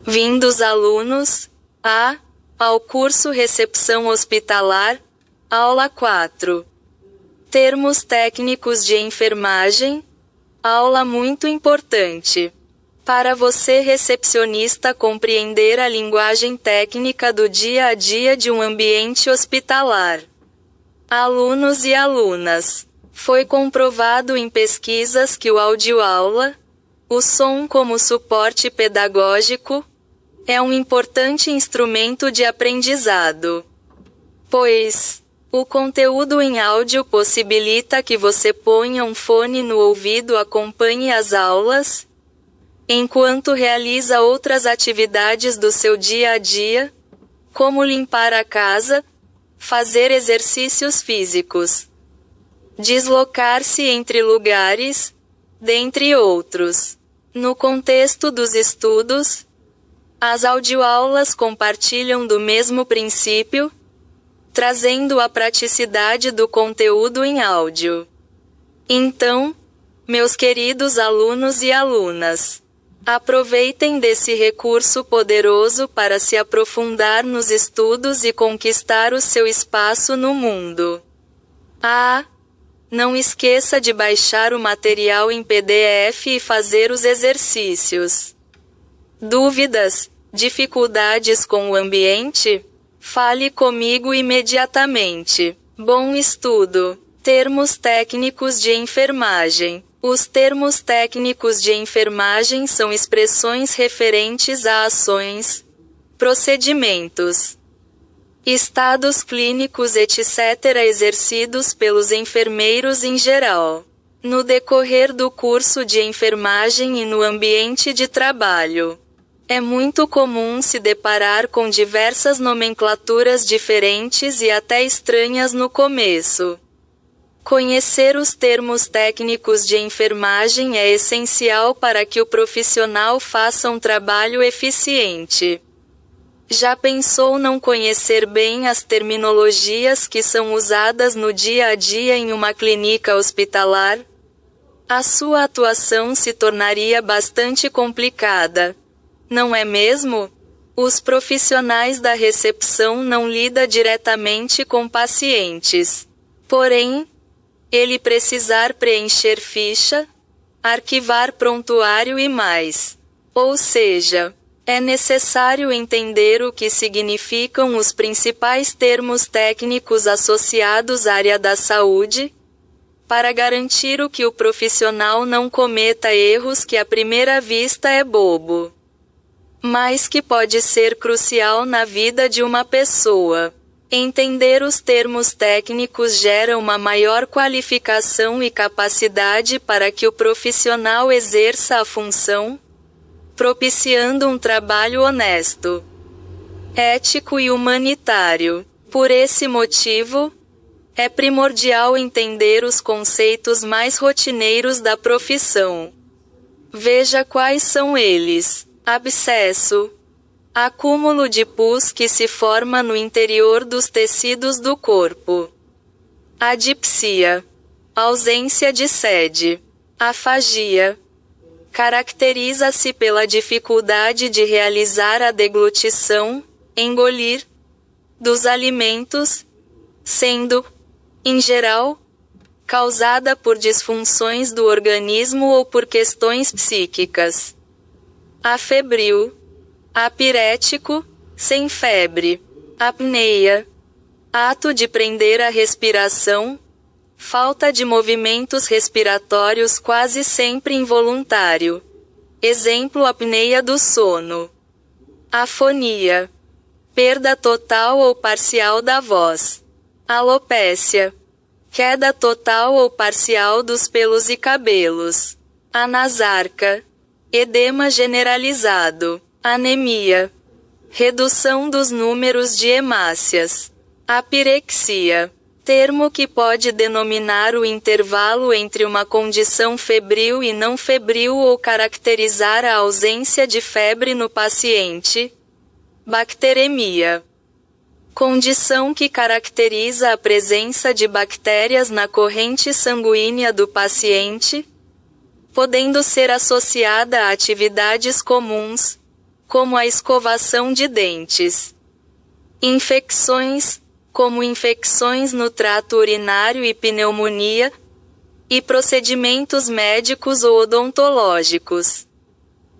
Vindos alunos, ao curso Recepção Hospitalar, aula 4. Termos técnicos de enfermagem, aula muito importante. Para você recepcionista compreender a linguagem técnica do dia a dia de um ambiente hospitalar. Alunos e alunas, foi comprovado em pesquisas que o audioaula, o som como suporte pedagógico, é um importante instrumento de aprendizado. Pois, o conteúdo em áudio possibilita que você ponha um fone no ouvido e acompanhe as aulas, enquanto realiza outras atividades do seu dia a dia, como limpar a casa, fazer exercícios físicos, deslocar-se entre lugares, dentre outros. No contexto dos estudos, as audioaulas compartilham do mesmo princípio, trazendo a praticidade do conteúdo em áudio. Então, meus queridos alunos e alunas, aproveitem desse recurso poderoso para se aprofundar nos estudos e conquistar o seu espaço no mundo. Não esqueça de baixar o material em PDF e fazer os exercícios. Dúvidas, dificuldades com o ambiente? Fale comigo imediatamente. Bom estudo. Termos técnicos de enfermagem. Os termos técnicos de enfermagem são expressões referentes a ações, procedimentos, estados clínicos, etc., exercidos pelos enfermeiros em geral, no decorrer do curso de enfermagem e no ambiente de trabalho. É muito comum se deparar com diversas nomenclaturas diferentes e até estranhas no começo. Conhecer os termos técnicos de enfermagem é essencial para que o profissional faça um trabalho eficiente. Já pensou não conhecer bem as terminologias que são usadas no dia a dia em uma clínica hospitalar? A sua atuação se tornaria bastante complicada. Não é mesmo? Os profissionais da recepção não lidam diretamente com pacientes. Porém, ele precisar preencher ficha, arquivar prontuário e mais. Ou seja, é necessário entender o que significam os principais termos técnicos associados à área da saúde, para garantir que o profissional não cometa erros que à primeira vista é bobo, mas que pode ser crucial na vida de uma pessoa. Entender os termos técnicos gera uma maior qualificação e capacidade para que o profissional exerça a função, propiciando um trabalho honesto, ético e humanitário. Por esse motivo, é primordial entender os conceitos mais rotineiros da profissão. Veja quais são eles: abscesso, acúmulo de pus que se forma no interior dos tecidos do corpo. Adipsia, ausência de sede. Afagia, caracteriza-se pela dificuldade de realizar a deglutição, engolir, dos alimentos, sendo, em geral, causada por disfunções do organismo ou por questões psíquicas. Afebril, apirético, sem febre. Apneia, ato de prender a respiração, falta de movimentos respiratórios quase sempre involuntário. Exemplo: apneia do sono. Afonia, perda total ou parcial da voz. Alopécia, queda total ou parcial dos pelos e cabelos. Anasarca, edema generalizado. Anemia, redução dos números de hemácias. Apirexia, termo que pode denominar o intervalo entre uma condição febril e não febril ou caracterizar a ausência de febre no paciente. Bacteremia, condição que caracteriza a presença de bactérias na corrente sanguínea do paciente, podendo ser associada a atividades comuns, como a escovação de dentes. Infecções, como infecções no trato urinário e pneumonia, e procedimentos médicos ou odontológicos.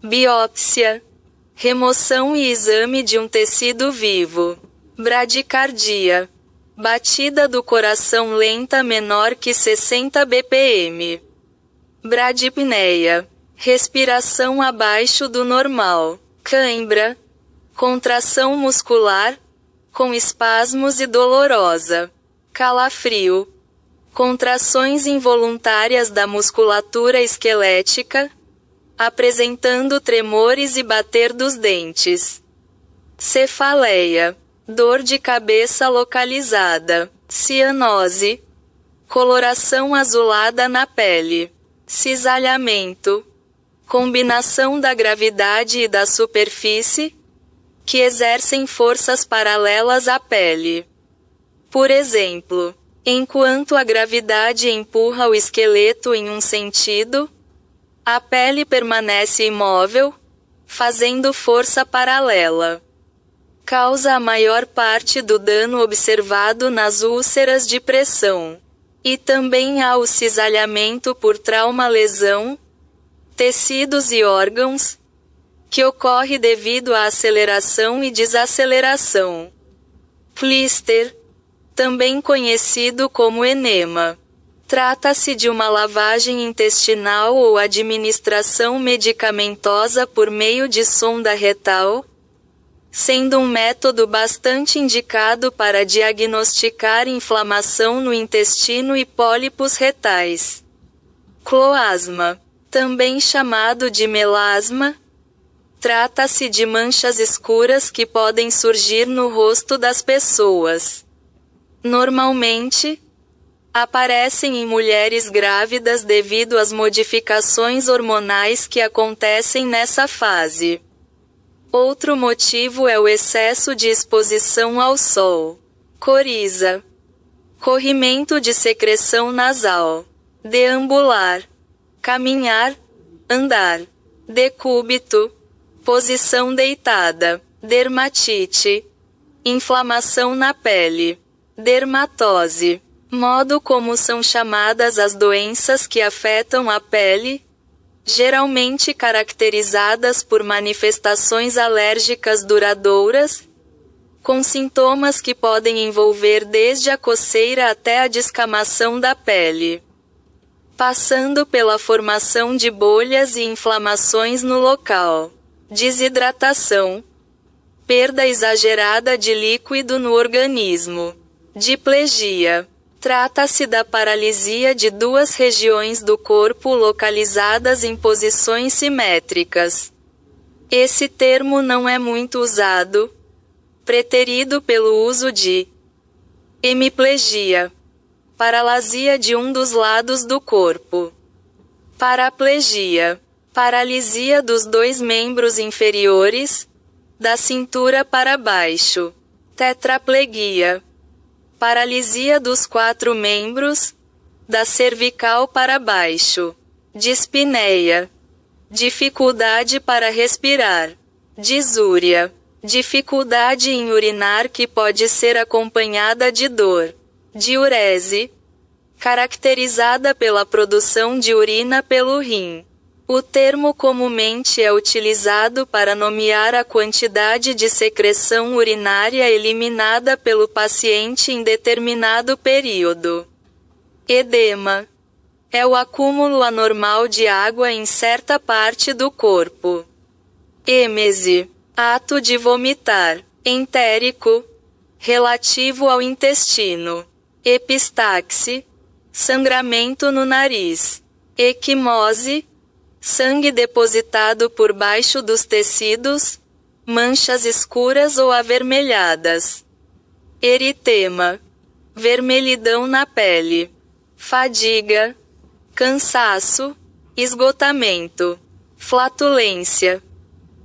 Biópsia, remoção e exame de um tecido vivo. Bradicardia, batida do coração lenta menor que 60 bpm. Bradipneia, respiração abaixo do normal. Cãibra, contração muscular, com espasmos e dolorosa. Calafrio, contrações involuntárias da musculatura esquelética, apresentando tremores e bater dos dentes. Cefaleia, dor de cabeça localizada. Cianose, coloração azulada na pele. Cisalhamento, combinação da gravidade e da superfície, que exercem forças paralelas à pele. Por exemplo, enquanto a gravidade empurra o esqueleto em um sentido, a pele permanece imóvel, fazendo força paralela. Causa a maior parte do dano observado nas úlceras de pressão. E também há o cisalhamento por trauma-lesão, tecidos e órgãos, que ocorre devido à aceleração e desaceleração. Clíster, também conhecido como enema. Trata-se de uma lavagem intestinal ou administração medicamentosa por meio de sonda retal, sendo um método bastante indicado para diagnosticar inflamação no intestino e pólipos retais. Cloasma, também chamado de melasma, trata-se de manchas escuras que podem surgir no rosto das pessoas. Normalmente, aparecem em mulheres grávidas devido às modificações hormonais que acontecem nessa fase. Outro motivo é o excesso de exposição ao sol. Coriza, corrimento de secreção nasal. Deambular, caminhar, andar. Decúbito, posição deitada. Dermatite, inflamação na pele. Dermatose, modo como são chamadas as doenças que afetam a pele, geralmente caracterizadas por manifestações alérgicas duradouras, com sintomas que podem envolver desde a coceira até a descamação da pele, passando pela formação de bolhas e inflamações no local. Desidratação, perda exagerada de líquido no organismo. Diplegia, trata-se da paralisia de duas regiões do corpo localizadas em posições simétricas. Esse termo não é muito usado, preterido pelo uso de hemiplegia, paralisia de um dos lados do corpo. Paraplegia, paralisia dos dois membros inferiores, da cintura para baixo. Tetraplegia, paralisia dos 4 membros, da cervical para baixo. Dispneia, dificuldade para respirar. Disúria, dificuldade em urinar que pode ser acompanhada de dor. Diurese, caracterizada pela produção de urina pelo rim. O termo comumente é utilizado para nomear a quantidade de secreção urinária eliminada pelo paciente em determinado período. Edema é o acúmulo anormal de água em certa parte do corpo. Êmese, ato de vomitar. Entérico, relativo ao intestino. Epistaxe, sangramento no nariz. Equimose, sangue depositado por baixo dos tecidos, manchas escuras ou avermelhadas. Eritema, vermelhidão na pele. Fadiga, cansaço, esgotamento. Flatulência,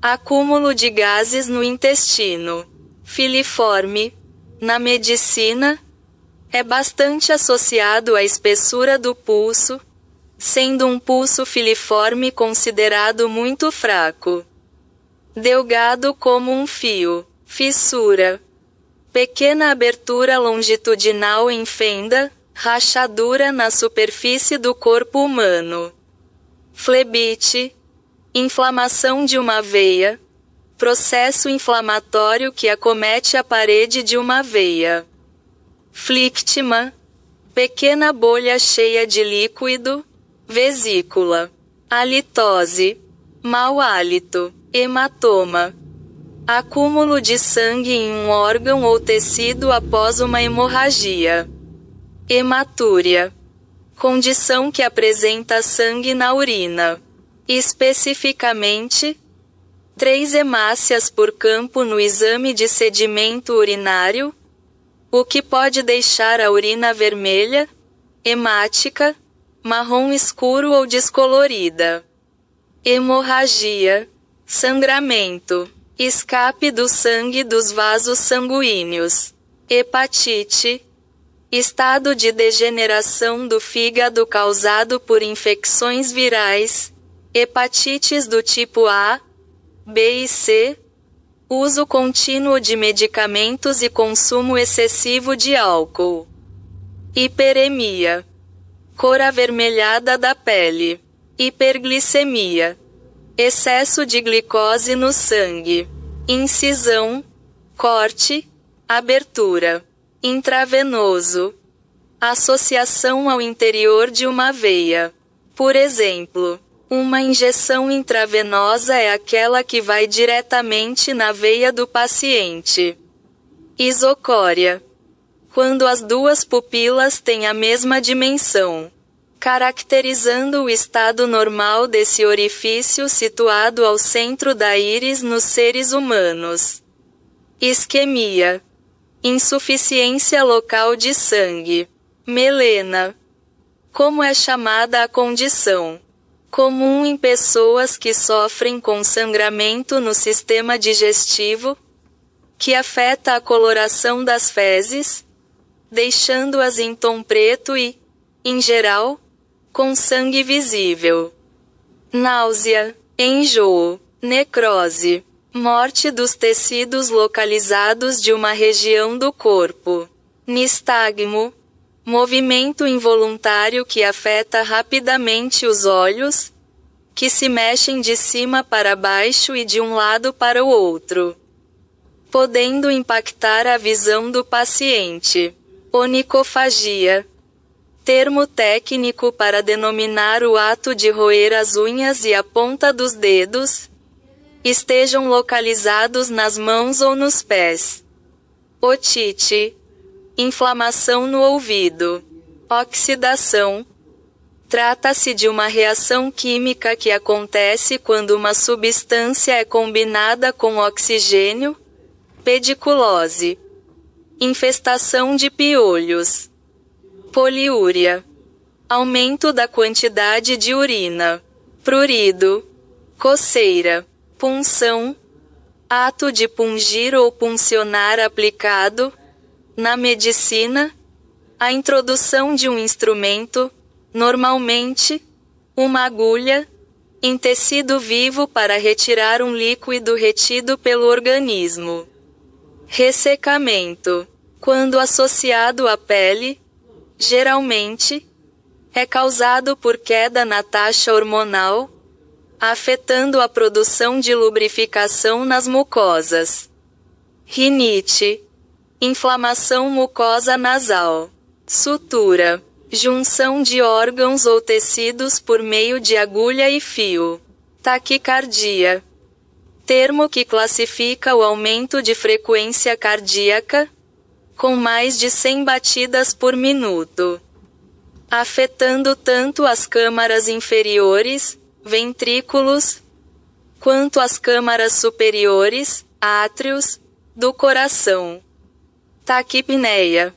acúmulo de gases no intestino. Filiforme, na medicina, é bastante associado à espessura do pulso, sendo um pulso filiforme considerado muito fraco. delgado como um fio, fissura, pequena abertura longitudinal em fenda, rachadura na superfície do corpo humano. Flebite, inflamação de uma veia, processo inflamatório que acomete a parede de uma veia. Flictima, pequena bolha cheia de líquido, vesícula. Halitose, mau hálito. Hematoma, acúmulo de sangue em um órgão ou tecido após uma hemorragia. Hematúria, condição que apresenta sangue na urina. Especificamente, 3 hemácias por campo no exame de sedimento urinário, o que pode deixar a urina vermelha, hemática, marrom escuro ou descolorida. Hemorragia, sangramento, escape do sangue dos vasos sanguíneos. Hepatite, estado de degeneração do fígado causado por infecções virais, hepatites do tipo A, B e C, uso contínuo de medicamentos e consumo excessivo de álcool. Hiperemia, cor avermelhada da pele. Hiperglicemia, excesso de glicose no sangue. Incisão, corte, abertura. Intravenoso, associação ao interior de uma veia. Por exemplo, uma injeção intravenosa é aquela que vai diretamente na veia do paciente. Isocória, quando as duas pupilas têm a mesma dimensão, caracterizando o estado normal desse orifício situado ao centro da íris nos seres humanos. Isquemia, insuficiência local de sangue. Melena, como é chamada a condição, comum em pessoas que sofrem com sangramento no sistema digestivo, que afeta a coloração das fezes, deixando-as em tom preto e, em geral, com sangue visível. Náusea, enjoo, necrose, morte dos tecidos localizados de uma região do corpo. Nistagmo, movimento involuntário que afeta rapidamente os olhos, que se mexem de cima para baixo e de um lado para o outro, podendo impactar a visão do paciente. Onicofagia, termo técnico para denominar o ato de roer as unhas e a ponta dos dedos, estejam localizados nas mãos ou nos pés. Otite, inflamação no ouvido. Oxidação, trata-se de uma reação química que acontece quando uma substância é combinada com oxigênio. Pediculose, infestação de piolhos. Poliúria, aumento da quantidade de urina. Prurido, coceira. Punção, ato de pungir ou puncionar aplicado. Na medicina, a introdução de um instrumento, normalmente, uma agulha, em tecido vivo para retirar um líquido retido pelo organismo. Ressecamento, quando associado à pele, geralmente, é causado por queda na taxa hormonal, afetando a produção de lubrificação nas mucosas. Rinite, inflamação mucosa nasal. Sutura, junção de órgãos ou tecidos por meio de agulha e fio. Taquicardia, termo que classifica o aumento de frequência cardíaca, com mais de 100 batidas por minuto, afetando tanto as câmaras inferiores, ventrículos, quanto as câmaras superiores, átrios, do coração. Taquipneia,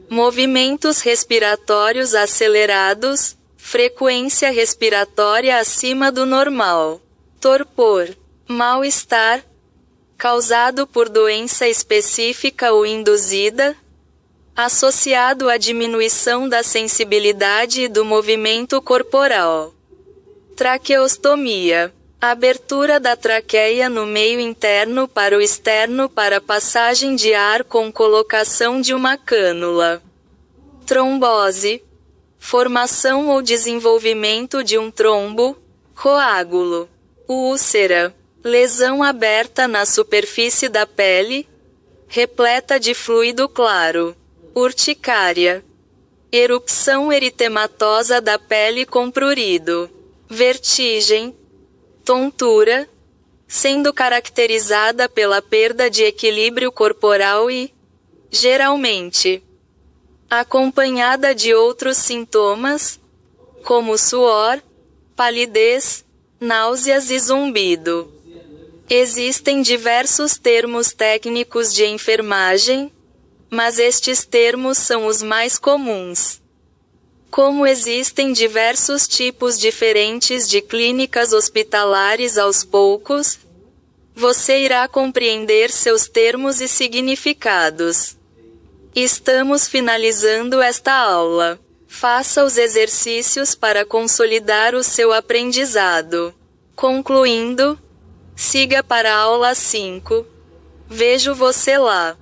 movimentos respiratórios acelerados, frequência respiratória acima do normal. Torpor, mal-estar, causado por doença específica ou induzida, associado à diminuição da sensibilidade e do movimento corporal. Traqueostomia, Abertura da traqueia no meio interno para o externo para passagem de ar com colocação de uma cânula. Trombose. Formação ou desenvolvimento de um trombo, coágulo. Úlcera. Lesão aberta na superfície da pele, repleta de fluido claro. Urticária. Erupção eritematosa da pele com prurido. Vertigem. Tontura, sendo caracterizada pela perda de equilíbrio corporal e, geralmente, acompanhada de outros sintomas, como suor, palidez, náuseas e zumbido. Existem diversos termos técnicos de enfermagem, mas estes termos são os mais comuns. Como existem diversos tipos diferentes de clínicas hospitalares aos poucos, você irá compreender seus termos e significados. Estamos finalizando esta aula. Faça os exercícios para consolidar o seu aprendizado. Concluindo, siga para a aula 5. Vejo você lá.